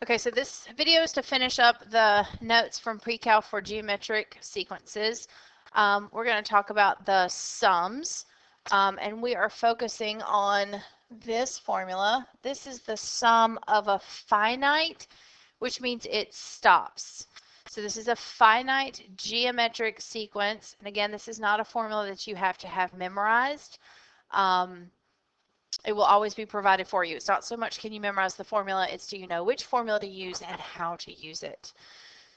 Okay, so this video is to finish up the notes from pre-cal for geometric sequences. We're going to talk about the sums, and we are focusing on this formula. This is the sum of a finite, which means it stops. So this is a finite geometric sequence, and again, this is not a formula that you have to have memorized. It will always be provided for you. It's not so much can you memorize the formula, it's do you know which formula to use and how to use it.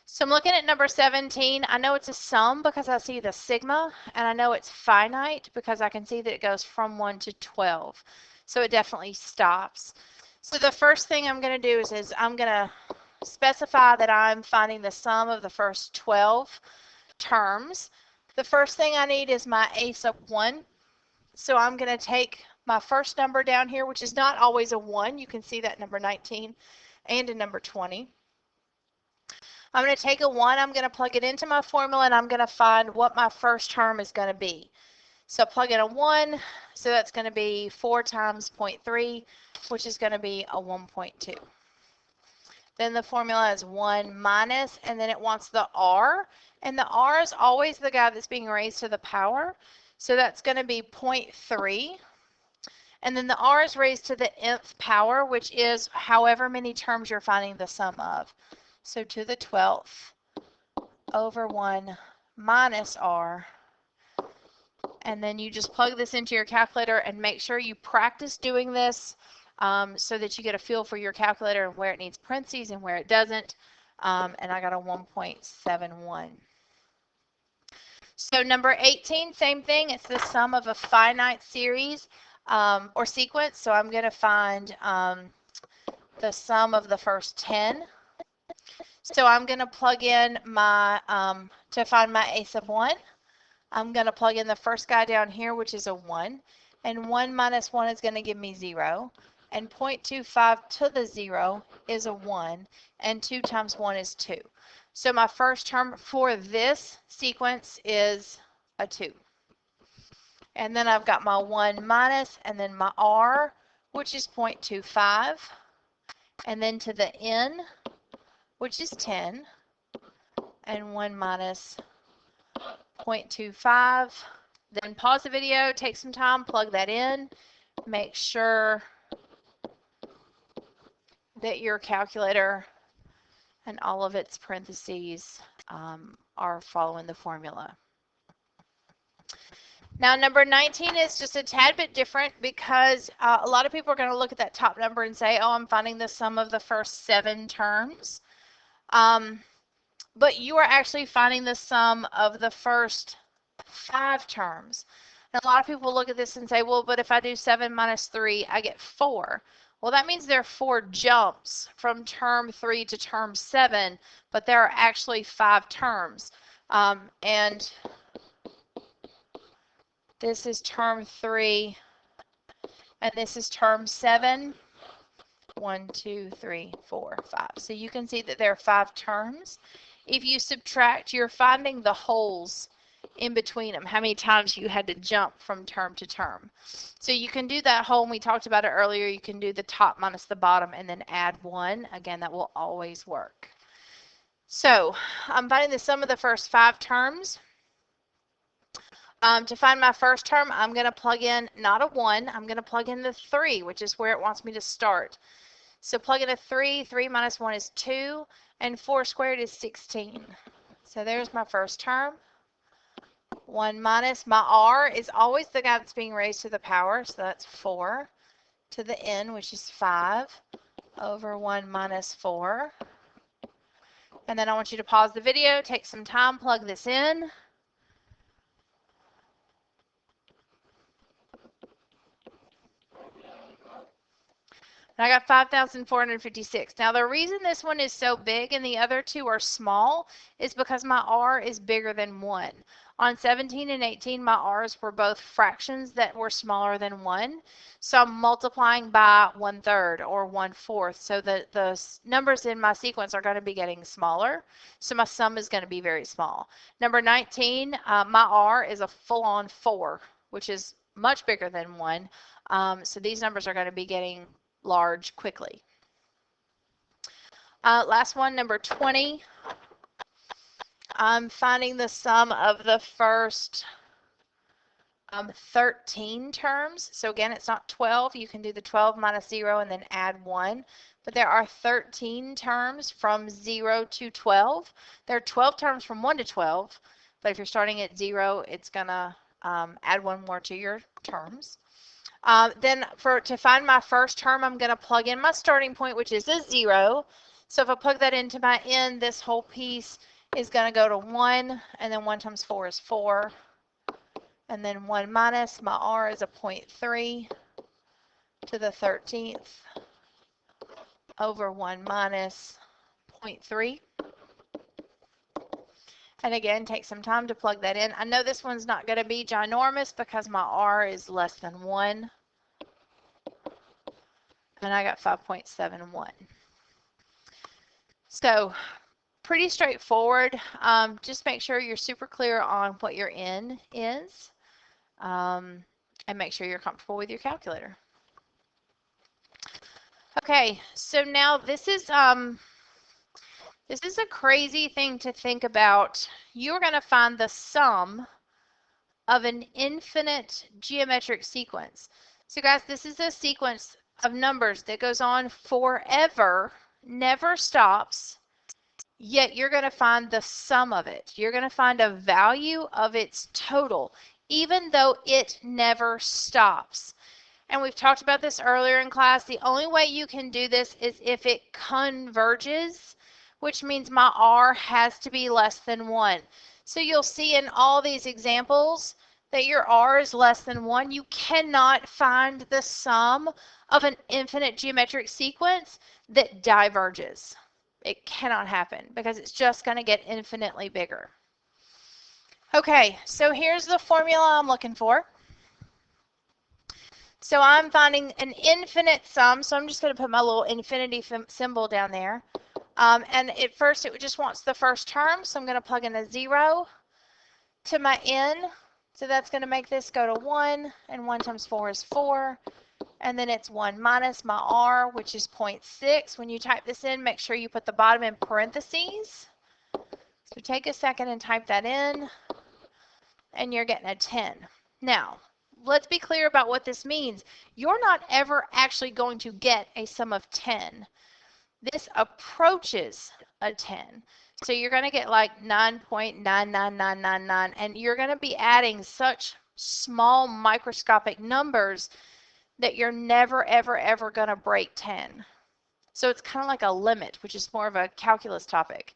So I'm looking at number 17. I know it's a sum because I see the sigma, and I know it's finite because I can see that it goes from 1 to 12. So it definitely stops. So the first thing I'm going to do is I'm going to specify that I'm finding the sum of the first 12 terms. The first thing I need is my a sub 1. So I'm going to take my first number down here, which is not always a 1. You can see that number 19 and in number 20. I'm going to take a 1, I'm going to plug it into my formula, and I'm going to find what my first term is going to be. So plug in a 1, so that's going to be 4 times 0.3, which is going to be a 1.2. Then the formula is 1 minus, and then it wants the r, and the r is always the guy that's being raised to the power. So that's going to be 0.3. And then the r is raised to the nth power, which is however many terms you're finding the sum of. So to the 12th over 1 minus r. And then you just plug this into your calculator and make sure you practice doing this so that you get a feel for your calculator and where it needs parentheses and where it doesn't. And I got a 1.71. So number 18, same thing. It's the sum of a finite series or sequence. So I'm going to find the sum of the first 10. So I'm going to plug in my, to find my a sub 1, I'm going to plug in the first guy down here, which is a 1. And 1 minus 1 is going to give me 0. And 0.25 to the 0 is a 1. And 2 times 1 is 2. So my first term for this sequence is a 2. And then I've got my 1 minus, and then my r, which is 0.25. And then to the n, which is 10. And 1 minus 0.25. Then pause the video, take some time, plug that in. Make sure that your calculator and all of its parentheses are following the formula. Now number 19 is just a tad bit different because a lot of people are going to look at that top number and say, oh, I'm finding the sum of the first 7 terms. But you are actually finding the sum of the first 5 terms. And a lot of people look at this and say, well, but if I do 7 minus 3, I get 4. Well, that means there are 4 jumps from term 3 to term 7, but there are actually 5 terms. And this is term 3, and this is term 7. 1, 2, 3, 4, 5. So you can see that there are 5 terms. If you subtract, you're finding the holes in between them, how many times you had to jump from term to term. So you can do that whole, and we talked about it earlier, you can do the top minus the bottom and then add 1. Again, that will always work. So I'm finding the sum of the first 5 terms. To find my first term, I'm going to plug in not a 1, I'm going to plug in the 3, which is where it wants me to start. So plug in a 3, 3 minus 1 is 2, and 4 squared is 16. So there's my first term. 1 minus, my r is always the guy that's being raised to the power, so that's 4 to the n, which is 5, over 1 minus 4. And then I want you to pause the video, take some time, plug this in. And I got 5,456. Now the reason this one is so big and the other 2 are small is because my r is bigger than 1. On 17 and 18, my r's were both fractions that were smaller than 1. So I'm multiplying by 1/3 or 1/4. So the numbers in my sequence are going to be getting smaller. So my sum is going to be very small. Number 19, my r is a full-on 4, which is much bigger than 1. So these numbers are going to be getting large quickly. Last one, number 20. I'm finding the sum of the first 13 terms. So again, it's not 12. You can do the 12 minus 0 and then add 1. But there are 13 terms from 0 to 12. There are 12 terms from 1 to 12. But if you're starting at 0, it's going to add 1 more to your terms. Then to find my first term, I'm going to plug in my starting point, which is a 0. So if I plug that into my n, this whole piece is going to go to 1. And then 1 times 4 is 4. And then 1 minus, my r is a 0.3 to the 13th over 1 minus 0.3. And again, take some time to plug that in. I know this one's not going to be ginormous because my r is less than 1. And I got 5.71. So pretty straightforward. Just make sure you're super clear on what your n is. And make sure you're comfortable with your calculator. Okay, so now this is a crazy thing to think about. You're going to find the sum of an infinite geometric sequence. So guys, this is a sequence of numbers that goes on forever, never stops, yet you're going to find the sum of it. You're going to find a value of its total, even though it never stops. And we've talked about this earlier in class. The only way you can do this is if it converges, which means my r has to be less than 1. So you'll see in all these examples that your r is less than 1. You cannot find the sum of an infinite geometric sequence that diverges. It cannot happen because it's just going to get infinitely bigger. Okay, so here's the formula I'm looking for. So I'm finding an infinite sum, so I'm just going to put my little infinity symbol down there. And at first it just wants the first term, so I'm going to plug in a 0 to my n. So that's going to make this go to 1, and 1 times 4 is 4. And then it's 1 minus my r, which is 0.6. When you type this in, make sure you put the bottom in parentheses. So take a second and type that in, and you're getting a 10. Now, let's be clear about what this means. You're not ever actually going to get a sum of 10. This approaches a 10. So you're going to get like 9.99999, and you're going to be adding such small microscopic numbers that you're never, ever, ever going to break 10. So it's kind of like a limit, which is more of a calculus topic.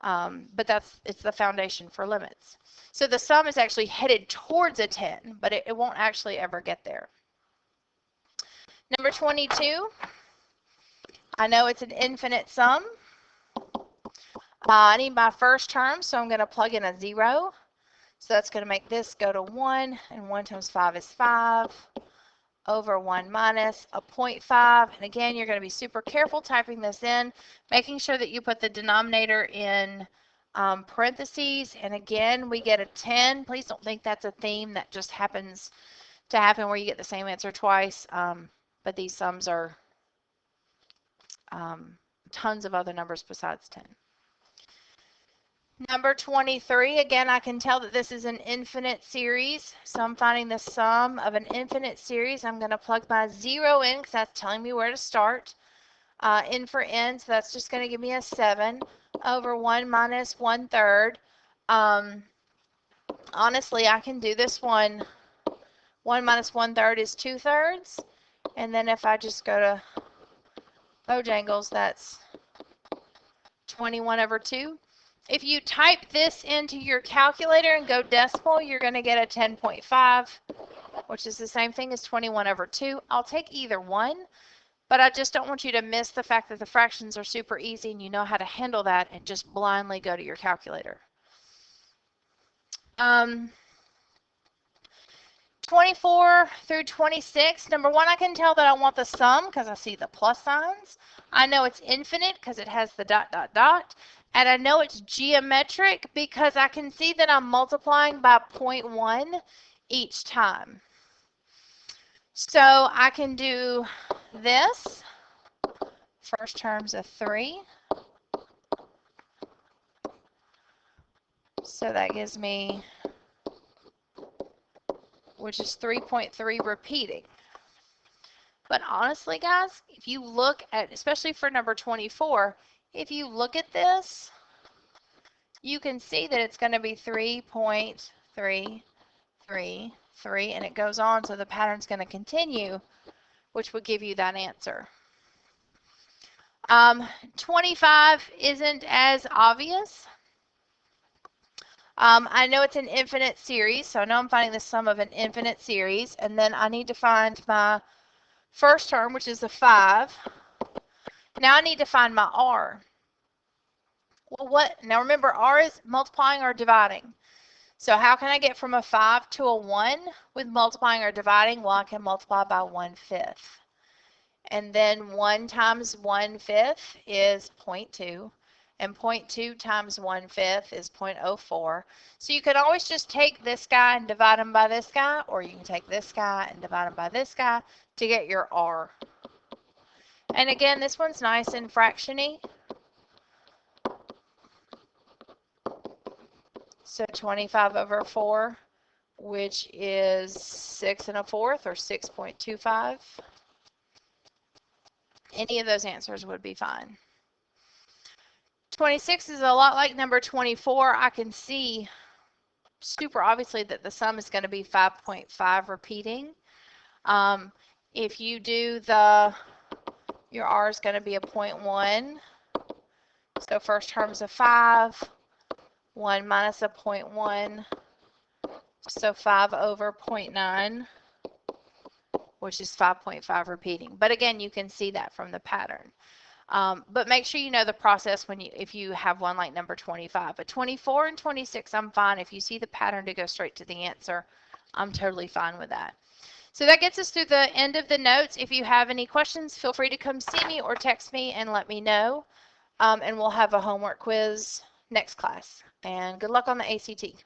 But it's the foundation for limits. So the sum is actually headed towards a 10, but it won't actually ever get there. Number 22, I know it's an infinite sum. I need my first term, so I'm going to plug in a 0. So that's going to make this go to 1, and 1 times 5 is 5, over 1 minus a 0.5. And again, you're going to be super careful typing this in, making sure that you put the denominator in parentheses. And again, we get a 10. Please don't think that's a theme that just happens to happen where you get the same answer twice. But these sums are tons of other numbers besides 10. Number 23, again, I can tell that this is an infinite series. So I'm finding the sum of an infinite series. I'm going to plug my 0 in because that's telling me where to start. N for n, so that's just going to give me a 7 over 1 minus 1/3. Honestly, I can do this one. 1 minus 1/3 is 2/3. And then if I just go to Bojangles, that's 21 over 2. If you type this into your calculator and go decimal, you're going to get a 10.5, which is the same thing as 21 over 2. I'll take either one, but I just don't want you to miss the fact that the fractions are super easy and you know how to handle that and just blindly go to your calculator. 24 through 26, number one, I can tell that I want the sum because I see the plus signs. I know it's infinite because it has the dot, dot, dot. And I know it's geometric because I can see that I'm multiplying by 0.1 each time. So I can do this. First term's a 3 So that gives me, which is 3.3 repeating. But honestly, guys, if you look at, especially for number 24, if you look at this, you can see that it's going to be 3.333, and it goes on, so the pattern's going to continue, which would give you that answer. 25 isn't as obvious. I know it's an infinite series, so I know I'm finding the sum of an infinite series, and then I need to find my first term, which is the 5. Now I need to find my r. Well, now remember, r is multiplying or dividing. So how can I get from a 5 to a 1 with multiplying or dividing? Well, I can multiply by 1/5. And then 1 times 1/5 is 0.2. And 0.2 times 1/5 is 0.04. So you can always just take this guy and divide him by this guy, or you can take this guy and divide him by this guy to get your r. And again, this one's nice and fractiony. So 25 over 4, which is 6 1/4 or 6.25. Any of those answers would be fine. 26 is a lot like number 24. I can see super obviously that the sum is going to be 5.5 repeating. If you do your r is going to be a 0.1. So first term's a 5. 1 minus a 0.1. So 5 over 0.9, which is 5.5 repeating. But again, you can see that from the pattern. But make sure you know the process if you have one like number 25. But 24 and 26, I'm fine. If you see the pattern to go straight to the answer, I'm totally fine with that. So that gets us through the end of the notes. If you have any questions, feel free to come see me or text me and let me know. And we'll have a homework quiz next class. And good luck on the ACT.